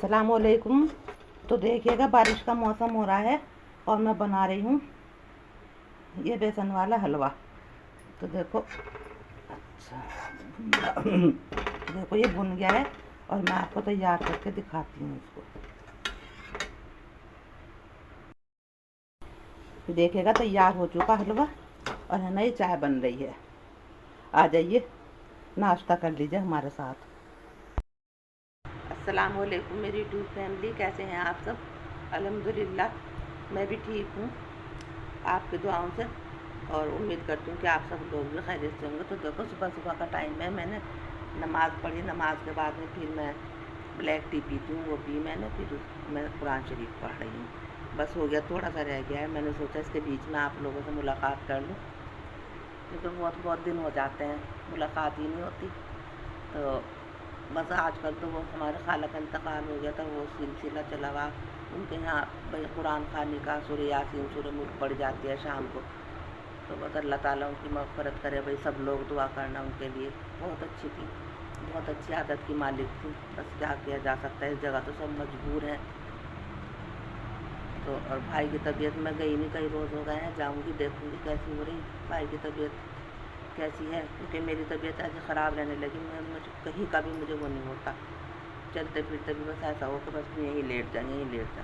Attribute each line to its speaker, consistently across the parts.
Speaker 1: अस्सलाम वालेकुम। तो देखिएगा बारिश का मौसम हो रहा है और मैं बना रही हूँ ये बेसन वाला हलवा। तो देखो, अच्छा देखो ये भुन गया है और मैं आपको तैयार करके दिखाती हूँ इसको। देखिएगा तैयार हो चुका हलवा और है ना ये चाय बन रही है। आ जाइए नाश्ता कर लीजिए हमारे साथ। अस्सलाम वालेकुम मेरी यूट्यूब फैमिली, कैसे हैं आप सब? अल्हम्दुलिल्लाह मैं भी ठीक हूँ आपकी दुआओं से, और उम्मीद करती हूँ कि आप सब लोग भी खैरियत से होंगे। तो देखो सुबह सुबह का टाइम है, मैंने नमाज़ पढ़ी, नमाज के बाद में फिर मैं ब्लैक टी पीती हूँ, वो पी मैंने, फिर मैं कुरान शरीफ पढ़ रही हूँ। बस हो गया, थोड़ा सा रह गया है। मैंने सोचा इसके बीच में आप लोगों से मुलाकात कर लूँ, क्योंकि बहुत दिन हो जाते हैं मुलाकात ही नहीं होती। तो बस आजकल तो वो हमारे खाला का इंतकाल हो गया था, वो सिलसिला चला हुआ। उनके यहाँ भाई कुरान खानी का सूरह यासीन सूरह मुल्क पड़ जाती है शाम को। तो बस अल्लाह ताला उनकी मग़फ़िरत करे भाई, सब लोग दुआ करना उनके लिए। बहुत अच्छी थी, बहुत अच्छी आदत की मालिक थी। बस क्या किया जा सकता है, इस जगह तो सब मजबूर हैं। तो और भाई की तबीयत में गई नहीं, कई रोज़ हो गए हैं, जाऊँगी देखूँगी कैसी हो रही भाई की तबीयत कैसी है, क्योंकि मेरी तबीयत ऐसे ख़राब रहने लगी। मुझे कहीं का भी मुझे वो नहीं होता, चलते फिरते भी बस ऐसा हो कि बस यहीं लेट जाए।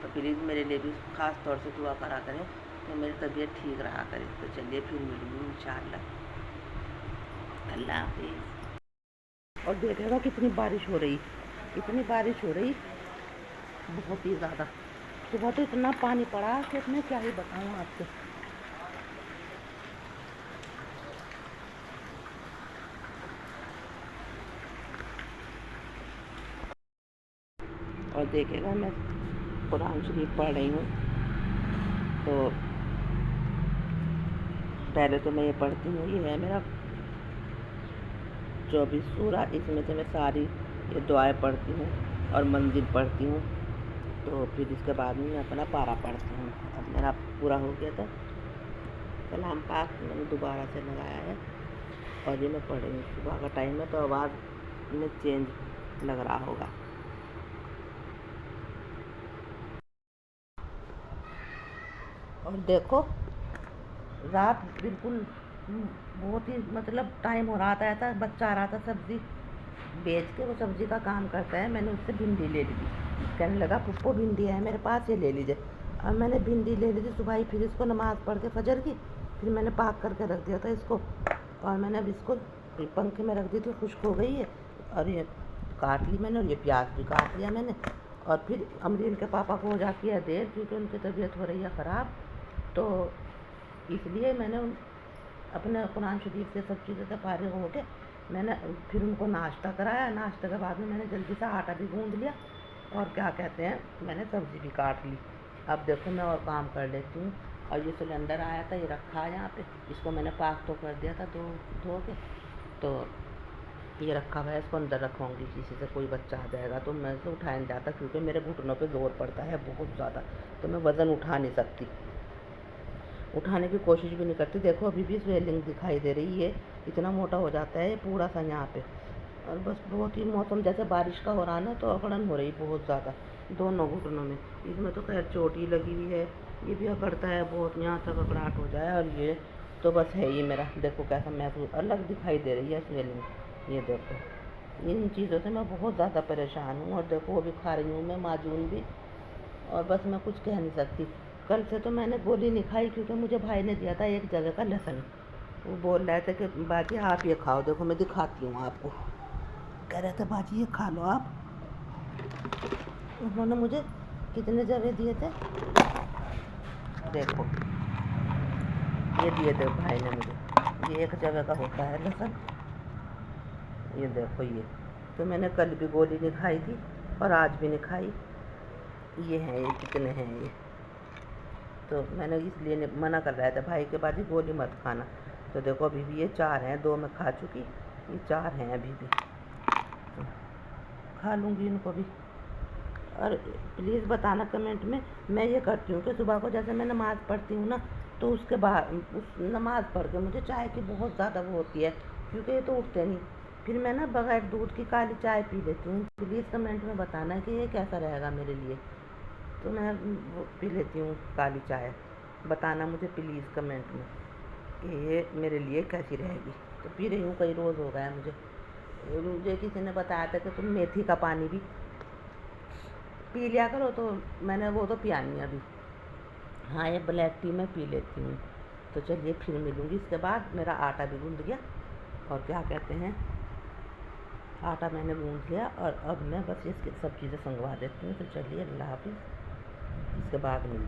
Speaker 1: तो प्लीज़ मेरे लिए भी ख़ास तौर से दुआ करा करें कि मेरी तबीयत ठीक रहा करे। तो चलिए फिर मिलूँगी इंशाअल्लाह। अल्लाह हाफिज़। और देखिएगा कितनी बारिश हो रही, इतनी बारिश हो रही, बहुत ही ज़्यादा। सुबह तो इतना पानी पड़ा कि मैं क्या ही बताऊँ आपको। और देखिएगा मैं कुरान शरीफ पढ़ रही हूँ। तो पहले तो मैं ये पढ़ती हूँ, ये है मेरा 24 सूरा, इसमें से मैं सारी ये दुआएं पढ़ती हूँ और मंजिल पढ़ती हूँ। तो फिर इसके बाद में मैं अपना पारा पढ़ती हूँ। अब मेरा पूरा हो गया था कलाम पाक, मैंने दोबारा से लगाया है और ये मैं पढ़ रही हूँ। सुबह का टाइम है तो आवाज़ में चेंज लग रहा होगा। और देखो रात बिल्कुल बहुत ही मतलब टाइम हो रहा था, ऐसा बच्चा आ रहा था सब्ज़ी बेच के, वो सब्ज़ी का काम करता है। मैंने उससे भिंडी ले ली थी, कहने लगा पप्पो भिंडी है मेरे पास, ये ले लीजिए। अब मैंने भिंडी ले ली थी सुबह ही, फिर इसको नमाज़ पढ़ के फजर की, फिर मैंने पाक करके रख दिया था इसको, और मैंने अब इसको पंखे में रख दी थी, खुश्क हो गई है। और ये काट ली मैंने, और ये प्याज भी काट लिया मैंने। और फिर अमरीन के पापा को हो जाती है देर, क्योंकि उनकी तबीयत हो रही है ख़राब। तो इसलिए मैंने अपने कुरान शरीफ से सब चीज़ों से फारिग हो के मैंने फिर उनको नाश्ता कराया। नाश्ते के बाद में मैंने जल्दी से आटा भी गूँध लिया, और क्या कहते हैं, मैंने सब्ज़ी भी काट ली। अब देखो मैं और काम कर लेती हूँ। और ये सिलेंडर आया था, ये रखा है यहाँ पे, इसको मैंने पाक तो कर दिया था धो के। तो ये रखा हुआ है, इसको अंदर रखवाऊँगी, किसी से कोई बच्चा आ जाएगा तो मैं इसे उठाया नहीं जाता, क्योंकि मेरे घुटनों पे ज़ोर पड़ता है बहुत ज़्यादा, तो मैं वज़न उठा नहीं सकती, उठाने की कोशिश भी नहीं करती। देखो अभी भी स्वेलिंग दिखाई दे रही है, इतना मोटा हो जाता है पूरा सा यहाँ पे। और बस बहुत ही मौसम जैसे बारिश का हो रहा ना, तो अकड़न हो रही बहुत ज़्यादा दोनों घुटनों में। इसमें तो खैर चोट ही लगी हुई है, ये भी अकड़ता है बहुत, यहाँ तक अकड़ाहट हो जाए। और ये तो बस है ही मेरा, देखो कैसा महसूस अलग दिखाई दे रही है स्वेलिंग। ये देखो इन चीज़ों से मैं बहुत ज़्यादा परेशान हूँ। और देखो वो भी खा रही हूँ मैं माजून भी, और बस मैं कुछ कह नहीं सकती। कल से तो मैंने गोली नहीं खाई, क्योंकि मुझे भाई ने दिया था एक जगह का लहसुन। वो बोल रहे थे कि बाजी आप ये खाओ, देखो मैं दिखाती हूँ आपको। कह रहे थे बाजी ये खा लो आप। उन्होंने मुझे कितने जगह दिए थे, देखो ये दिए थे भाई ने मुझे, ये एक जगह का होता है लहसुन, ये देखो ये। तो मैंने कल भी गोली नहीं खाई थी और आज भी नहीं खाई। ये हैं, ये कितने हैं ये, तो मैंने इसलिए मना कर रहा था भाई के बाद ही गोली मत खाना। तो देखो अभी भी ये 4 हैं, 2 मैं खा चुकी, ये 4 हैं अभी भी, तो खा लूँगी इनको भी। और प्लीज़ बताना कमेंट में, मैं ये करती हूँ कि सुबह को जैसे मैं नमाज़ पढ़ती हूँ ना, तो उसके बाद उस नमाज़ पढ़ के मुझे चाय की बहुत ज़्यादा वो होती है, क्योंकि ये तो उठते नहीं। फिर मैं ना बगैर दूध की काली चाय पी लेती हूँ। प्लीज़ कमेंट में बताना कि ये कैसा रहेगा मेरे लिए। तो मैं वो पी लेती हूँ काली चाय। बताना मुझे प्लीज़ कमेंट में कि ये मेरे लिए कैसी रहेगी। तो पी रही हूँ, कई रोज़ हो गया मुझे किसी ने बताया था कि तुम मेथी का पानी भी पी लिया करो, तो मैंने वो तो पिया नहीं अभी। हाँ, ये ब्लैक टी मैं पी लेती हूँ। तो चलिए फिर मिलूँगी इसके बाद। मेरा आटा भी गूँध गया, और क्या कहते हैं, आटा मैंने गूँध लिया, और अब मैं बस इसकी सब चीज़ें संगवा देती हूँ। तो चलिए, अल्लाह हाफ़िज़, इसके बाद मिलते हैं।